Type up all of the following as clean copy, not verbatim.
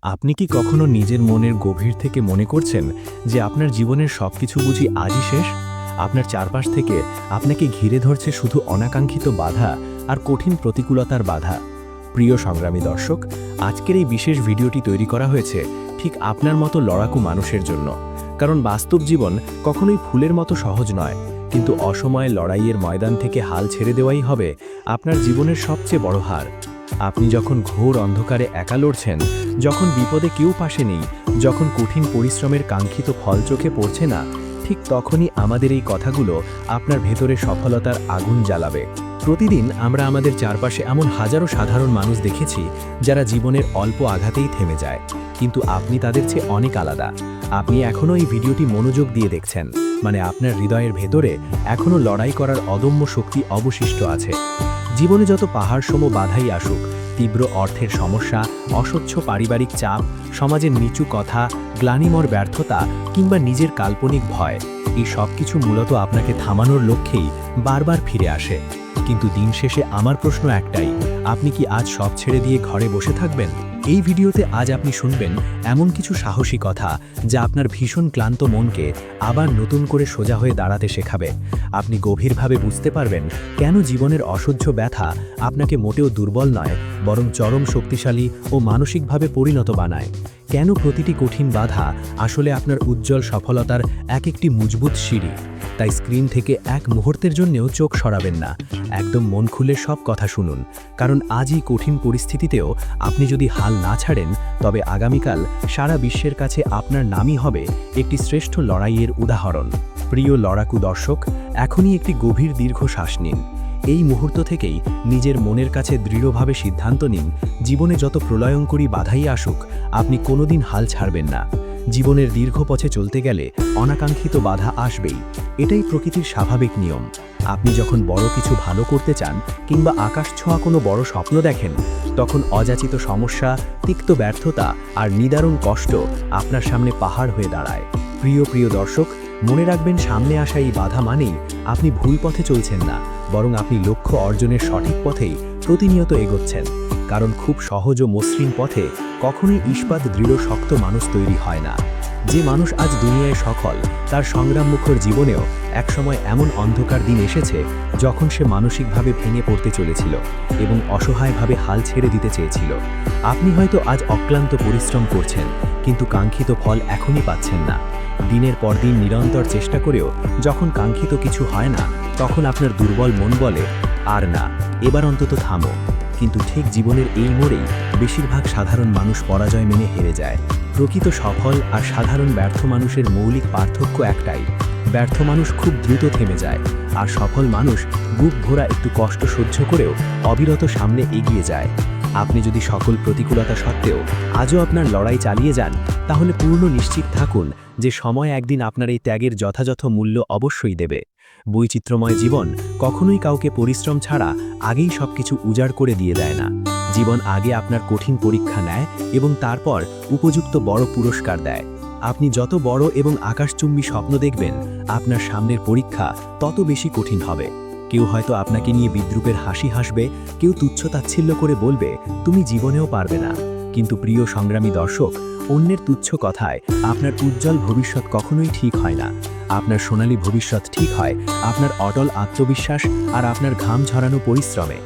আপনি কি কখনো নিজের মনের গভীর থেকে মনে করছেন যে আপনার জীবনের সবকিছু বুঝি আজই শেষ? আপনার চারপাশ থেকে আপনাকে ঘিরে ধরছে শুধু অনাকাঙ্ক্ষিত বাধা আর কঠিন প্রতিকূলতার বাধা। প্রিয় সংগ্রামী দর্শক, আজকের এই বিশেষ ভিডিওটি তৈরি করা হয়েছে ঠিক আপনার মতো লড়াকু মানুষের জন্য। কারণ বাস্তব জীবন কখনোই ফুলের মতো সহজ নয়, কিন্তু অসময়ে লড়াইয়ের ময়দান থেকে হাল ছেড়ে দেওয়াই হবে আপনার জীবনের সবচেয়ে বড় হার। আপনি যখন ঘোর অন্ধকারে একা লড়ছেন, যখন বিপদে কেউ পাশে নেই, যখন কঠিন পরিশ্রমের কাঙ্ক্ষিত ফল চোখে পড়ছে না, ঠিক তখনই আমাদের এই কথাগুলো আপনার ভেতরে সফলতার আগুন জ্বালাবে। প্রতিদিন আমরা আমাদের চারপাশে এমন হাজারো সাধারণ মানুষ দেখেছি যারা জীবনের অল্প আঘাতেই থেমে যায়, কিন্তু আপনি তাদের চেয়ে অনেক আলাদা। আপনি এখনও এই ভিডিওটি মনোযোগ দিয়ে দেখছেন, মানে আপনার হৃদয়ের ভেতরে এখনও লড়াই করার অদম্য শক্তি অবশিষ্ট আছে। জীবনে যত পাহাড়সম বাধাই আসুক, তীব্র অর্থের সমস্যা, অস্বচ্ছ পারিবারিক চাপ, সমাজের নিচু কথা, গ্লানিময় ব্যর্থতা কিংবা নিজের কাল্পনিক ভয়, এই সব কিছু মূলত আপনাকে থামানোর লক্ষ্যেই বারবার ফিরে আসে। কিন্তু দিন শেষে আমার প্রশ্ন একটাই, আপনি কি আজ সব ছেড়ে দিয়ে ঘরে বসে থাকবেন? এই ভিডিওতে আজ আপনি শুনবেন এমন কিছু সাহসী কথা যা আপনার ভীষণ ক্লান্ত মনকে আবার নতুন করে সোজা হয়ে দাঁড়াতে শেখাবে। আপনি গভীরভাবে বুঝতে পারবেন কেন জীবনের অসহ্য ব্যথা আপনাকে মোটেও দুর্বল নয়, বরং চরম শক্তিশালী ও মানসিকভাবে পরিণত বানায়। কেন প্রতিটি কঠিন বাধা আসলে আপনার উজ্জ্বল সফলতার একটি মজবুত সিঁড়ি। তাই স্ক্রিন থেকে এক মুহূর্তের জন্যও চোখ সরাবেন না, একদম মন খুলে সব কথা শুনুন। কারণ আজ এই কঠিন পরিস্থিতিতেও আপনি যদি হাল না ছাড়েন, তবে আগামীকাল সারা বিশ্বের কাছে আপনার নামই হবে একটি শ্রেষ্ঠ লড়াইয়ের উদাহরণ। প্রিয় লড়াকু দর্শক, এখনই একটি গভীর দীর্ঘ শ্বাস নিন। এই মুহূর্ত থেকেই নিজের মনের কাছে দৃঢ়ভাবে সিদ্ধান্ত নিন, জীবনে যত প্রলয়ঙ্করী বাধাই আসুক, আপনি কোনোদিন হাল ছাড়বেন না। জীবনের দীর্ঘ পথে চলতে গেলে অনাকাঙ্ক্ষিত বাধা আসবেই, এটাই প্রকৃতির স্বাভাবিক নিয়ম। আপনি যখন বড় কিছু ভালো করতে চান কিংবা আকাশ ছোঁয়া কোনো বড় স্বপ্ন দেখেন, তখন অযাচিত সমস্যা, তিক্ত ব্যর্থতা আর নিদারুণ কষ্ট আপনার সামনে পাহাড় হয়ে দাঁড়ায়। প্রিয় দর্শক, মনে রাখবেন, সামনে আসা এই বাধা মানেই আপনি ভুল পথে চলছেন না, বরং আপনি লক্ষ্য অর্জনের সঠিক পথেই প্রতিনিয়ত এগোচ্ছেন। কারণ খুব সহজ ও মসৃণ পথে কখনোই ইস্পাত দৃঢ় শক্ত মানুষ তৈরি হয় না। যে মানুষ আজ দুনিয়ায় সফল, তার সংগ্রামমুখর জীবনেও একসময় এমন অন্ধকার দিন এসেছে যখন সে মানসিকভাবে ভেঙে পড়তে চলেছিল এবং অসহায়ভাবে হাল ছেড়ে দিতে চেয়েছিল। আপনি হয়তো আজ অক্লান্ত পরিশ্রম করছেন, কিন্তু কাঙ্ক্ষিত ফল এখনই পাচ্ছেন না। দিনের পর দিন নিরন্তর চেষ্টা করেও যখন কাঙ্ক্ষিত কিছু হয় না, তখন আপনার দুর্বল মন বলে, আর না, এবার অন্তত থামো। কিন্তু ঠিক জীবনের এই মোড়েই বেশিরভাগ সাধারণ মানুষ পরাজয় মেনে হেরে যায়। প্রকৃত সফল আর সাধারণ ব্যর্থ মানুষের মৌলিক পার্থক্য একটাই, ব্যর্থ মানুষ খুব দ্রুত থেমে যায়, আর সফল মানুষ বুক ভরা একটু কষ্ট সহ্য করেও অবিরত সামনে এগিয়ে যায়। আপনি যদি সকল প্রতিকূলতা সত্ত্বেও আজও আপনার লড়াই চালিয়ে যান, তাহলে পূর্ণ নিশ্চিত থাকুন যে সময় একদিন আপনার এই ত্যাগের যথাযথ মূল্য অবশ্যই দেবে। বৈচিত্র্যময় জীবন কখনোই কাউকে পরিশ্রম ছাড়া আগেই সবকিছু উজাড় করে দিয়ে দেয় না। জীবন আগে আপনার কঠিন পরীক্ষা নেয় এবং তারপর উপযুক্ত বড় পুরস্কার দেয়। আপনি যত বড় এবং আকাশচুম্বী স্বপ্ন দেখবেন, আপনার সামনের পরীক্ষা তত বেশি কঠিন হবে। কেউ হয়তো আপনাকে নিয়ে বিদ্রূপের হাসি হাসবে, কেউ তুচ্ছ-তাচ্ছিল্য করে বলবে তুমি জীবনেও পারবে না। কিন্তু প্রিয় সংগ্রামী দর্শক, অন্যের তুচ্ছ কথায় আপনার উজ্জ্বল ভবিষ্যৎ কখনোই ঠিক হয় না। আপনার সোনালী ভবিষ্যৎ ঠিক হয় আপনার অটল আত্মবিশ্বাস আর আপনার ঘাম ঝরানো পরিশ্রমে।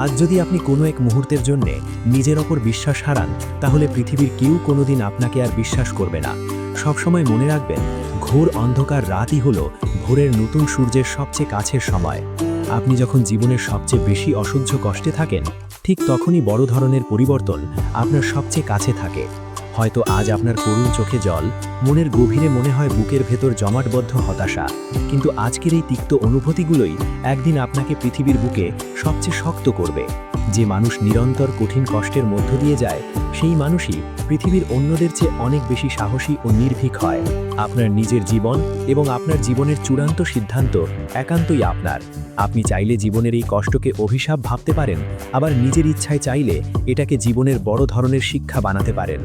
আজ যদি আপনি কোনো এক মুহূর্তের জন্যে নিজের ওপর বিশ্বাস হারান, তাহলে পৃথিবীর কেউ কোনোদিন আপনাকে আর বিশ্বাস করবে না। সবসময় মনে রাখবেন, ঘোর অন্ধকার রাতই হলো ভোরের নতুন সূর্যের সবচেয়ে কাছের সময়। আপনি যখন জীবনের সবচেয়ে বেশি অসহ্য কষ্টে থাকেন, ঠিক তখনই বড় ধরনের পরিবর্তন আপনার সবচেয়ে কাছে থাকে। হয়তো আজ আপনার করুণ চোখে জল, মনের গভীরে মনে হয় বুকের ভেতর জমাটবদ্ধ হতাশা, কিন্তু আজকের এই তিক্ত অনুভূতিগুলোই একদিন আপনাকে পৃথিবীর বুকে সবচেয়ে শক্ত করবে। যে মানুষ নিরন্তর কঠিন কষ্টের মধ্য দিয়ে যায়, সেই মানুষই পৃথিবীর অন্যদের চেয়ে অনেক বেশি সাহসী ও নির্ভীক হয়। আপনার নিজের জীবন এবং আপনার জীবনের চূড়ান্ত সিদ্ধান্ত একান্তই আপনার। আপনি চাইলে জীবনের এই কষ্টকে অভিশাপ ভাবতে পারেন, আবার নিজের ইচ্ছায় চাইলে এটাকে জীবনের বড় ধরনের শিক্ষা বানাতে পারেন।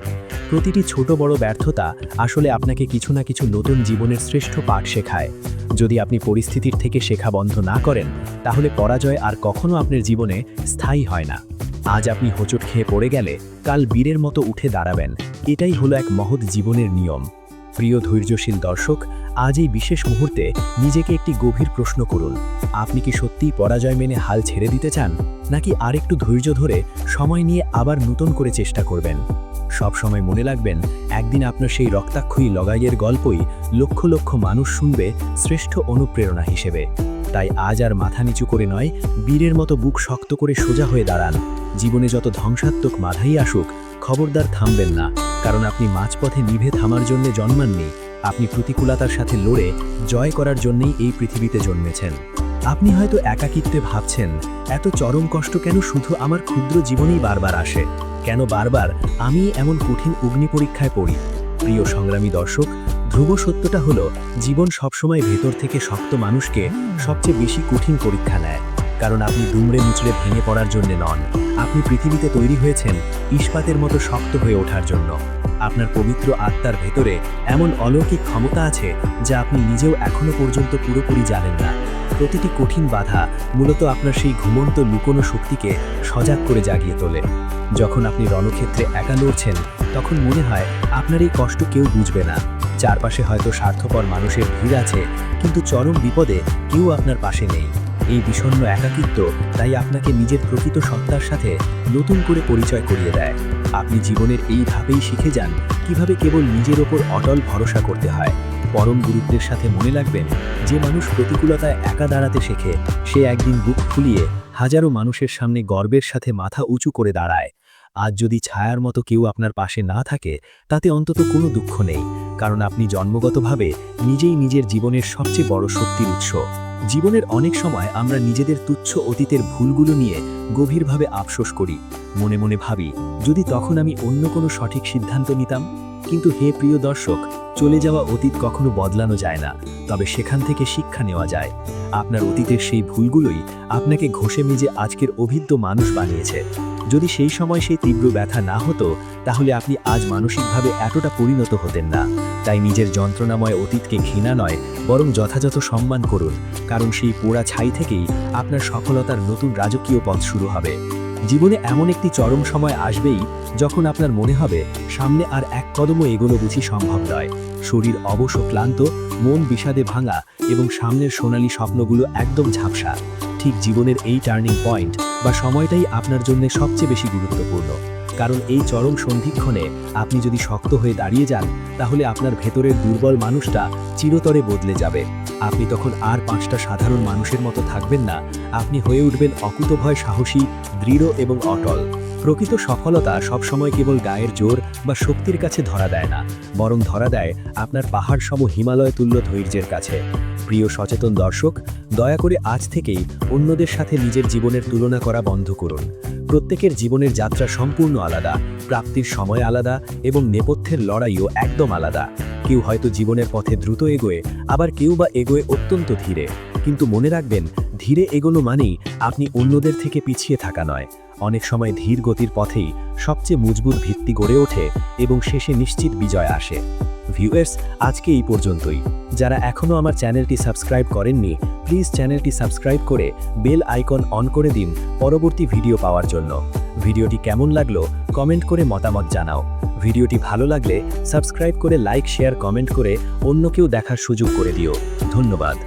প্রতিটি ছোট বড় ব্যর্থতা আসলে আপনাকে কিছু না কিছু নতুন জীবনের শ্রেষ্ঠ পাঠ শেখায়। যদি আপনি পরিস্থিতির থেকে শেখা বন্ধ না করেন, তাহলে পরাজয় আর কখনো আপনার জীবনে স্থায়ী হয় না। আজ আপনি হোঁচট খেয়ে পড়ে গেলে কাল বীরের মতো উঠে দাঁড়াবেন, এটাই হলো এক মহৎ জীবনের নিয়ম। প্রিয় ধৈর্যশীল দর্শক, আজ এই বিশেষ মুহূর্তে নিজেকে একটি গভীর প্রশ্ন করুন। আপনি কি সত্যিই পরাজয় মেনে হাল ছেড়ে দিতে চান, নাকি আরেকটু ধৈর্য ধরে সময় নিয়ে আবার নতুন করে চেষ্টা করবেন? সব সময় মনে রাখবেন, একদিন আপনার সেই রক্তাক্ষয়ী লড়াইয়ের গল্পই লক্ষ লক্ষ মানুষ শুনবে শ্রেষ্ঠ অনুপ্রেরণা হিসেবে। তাই আজ আর মাথা নিচু করে নয়, বীরের মতো বুক শক্ত করে সোজা হয়ে দাঁড়ান। জীবনে যত ধ্বংসাত্মক বাধাই আসুক, খবরদার থামবেন না, কারণ আপনি মাঝপথে নিভে থামার জন্য জন্মাননি। আপনি প্রতিকূলতার সাথে লড়ে জয় করার জন্যই এই পৃথিবীতে জন্মেছেন। আপনি হয়তো একাকিত্বে ভাবছেন, এত চরম কষ্ট কেন শুধু আমার ক্ষুদ্র জীবনেই বারবার আসে? কেন বারবার আমি এমন কঠিন অগ্নি পরীক্ষায় পড়ি? প্রিয় সংগ্রামী দর্শক, ধ্রুব সত্যটা হলো, জীবন সবসময় ভেতর থেকে শক্ত মানুষকে সবচেয়ে বেশি কঠিন পরীক্ষা নেয়। কারণ আপনি দুমড়ে মুচড়ে ভেঙে পড়ার জন্য নন, আপনি পৃথিবীতে তৈরি হয়েছেন ইস্পাতের মতো শক্ত হয়ে ওঠার জন্য। আপনার পবিত্র আত্মার ভেতরে এমন অলৌকিক ক্ষমতা আছে যা আপনি নিজেও এখনো পর্যন্ত পুরোপুরি জানেন না। প্রতিটি কঠিন বাধা মূলত আপনার সেই ঘুমন্ত লুকোনো শক্তিকে সজাগ করে জাগিয়ে তোলে। যখন আপনি রণক্ষেত্রে একা লড়ছেন, তখন মনে হয় আপনার এই কষ্ট কেউ বুঝবে না। চারপাশে হয়তো স্বার্থপর মানুষের ভিড় আছে, কিন্তু চরম বিপদে কেউ আপনার পাশে নেই। এই বিষণ্ণ একাকিত্ব তাই আপনাকে নিজের প্রকৃত সত্তার সাথে নতুন করে পরিচয় করিয়ে দেয়। আপনি জীবনের এই ধাপেই শিখে যান কিভাবে কেবল নিজের ওপর অটল ভরসা করতে হয়। পরম গুরুত্বের সাথে মনে রাখবেন, যে মানুষ প্রতিকূলতায় একা দাঁড়াতে শেখে, সে একদিন বুক ফুলিয়ে হাজারো মানুষের সামনে গর্বের সাথে মাথা উঁচু করে দাঁড়ায়। আজ যদি ছায়ার মতো কেউ আপনার পাশে না থাকে, তাতে অন্তত কোনো দুঃখ নেই, কারণ আপনি জন্মগতভাবে নিজেই নিজের জীবনের সবচেয়ে বড় শক্তির উৎস। জীবনের অনেক সময় আমরা নিজেদের তুচ্ছ অতীতের ভুলগুলো নিয়ে গভীরভাবে আফসোস করি। মনে মনে ভাবি, যদি তখন আমি অন্য কোনো সঠিক সিদ্ধান্ত নিতাম। কিন্তু হে প্রিয় দর্শক, চলে যাওয়া অতীত কখনো বদলানো যায় না, তবে সেখান থেকে শিক্ষা নেওয়া যায়। আপনার অতীতের সেই ভুলগুলোই আপনাকে ঘষে মেজে আজকের অভিজ্ঞ মানুষ বানিয়েছে। যদি সেই সময় সেই তীব্র ব্যথা না হতো, তাহলে আপনি আজ মানসিকভাবে এতটা পরিণত হতেন না। তাই নিজের যন্ত্রণাময় অতীতকে ঘৃণা নয়, বরং যথাযথ সম্মান করুন, কারণ সেই পোড়া ছাই থেকেই আপনার সফলতার নতুন রাজকীয় পথ শুরু হবে। জীবনে এমন একটি চরম সময় আসবেই যখন আপনার মনে হবে সামনে আর এক কদমও এগোনো বুঝি সম্ভব নয়। শরীর অবশ ক্লান্ত, মন বিষাদে ভাঙা এবং সামনের সোনালী স্বপ্নগুলো একদম ঝাপসা। ঠিক জীবনের এই টার্নিং পয়েন্ট বা সময়টাই আপনার জন্য সবচেয়ে বেশি গুরুত্বপূর্ণ। কারণ এই চরম সন্ধিক্ষণে আপনি যদি শক্ত হয়ে দাঁড়িয়ে যান, তাহলে আপনার ভেতরের দুর্বল মানুষটা চিরতরে বদলে যাবে। আপনি তখন আর 5টা সাধারণ মানুষের মতো থাকবেন না, আপনি হয়ে উঠবেন অকুতভয় সাহসী, দৃঢ় এবং অটল। প্রকৃত সফলতা সবসময় কেবল গায়ের জোর বা শক্তির কাছে ধরা দেয় না, বরং ধরা দেয় আপনার পাহাড় সম হিমালয় তুল্য ধৈর্যের কাছে। প্রিয় সচেতন দর্শক, দয়া করে আজ থেকেই অন্যদের সাথে নিজের জীবনের তুলনা করা বন্ধ করুন। প্রত্যেকের জীবনের যাত্রা সম্পূর্ণ আলাদা, প্রাপ্তির সময় আলাদা এবং নেপথ্যের লড়াইও একদম আলাদা। কেউ হয়তো জীবনের পথে দ্রুত এগোয়, আবার কেউ বা এগোয় অত্যন্ত ধীরে। কিন্তু মনে রাখবেন, ধীরে এগোনো মানেই আপনি অন্যদের থেকে পিছিয়ে থাকা নয়। অনেক সময় ধীর গতির পথেই সবচেয়ে মজবুত ভিত্তি গড়ে ওঠে এবং শেষে নিশ্চিত বিজয় আসে। ভিউয়ার্স, আজকে এই পর্যন্তই। যারা এখনও আমার চ্যানেলটি সাবস্ক্রাইব করেননি, প্লিজ চ্যানেলটি সাবস্ক্রাইব করে বেল আইকন অন করে দিন পরবর্তী ভিডিও পাওয়ার জন্য। ভিডিওটি কেমন লাগলো কমেন্ট করে মতামত জানাও। ভিডিওটি ভালো লাগলে সাবস্ক্রাইব করে লাইক, শেয়ার, কমেন্ট করে অন্যকেও দেখার সুযোগ করে দিও। ধন্যবাদ।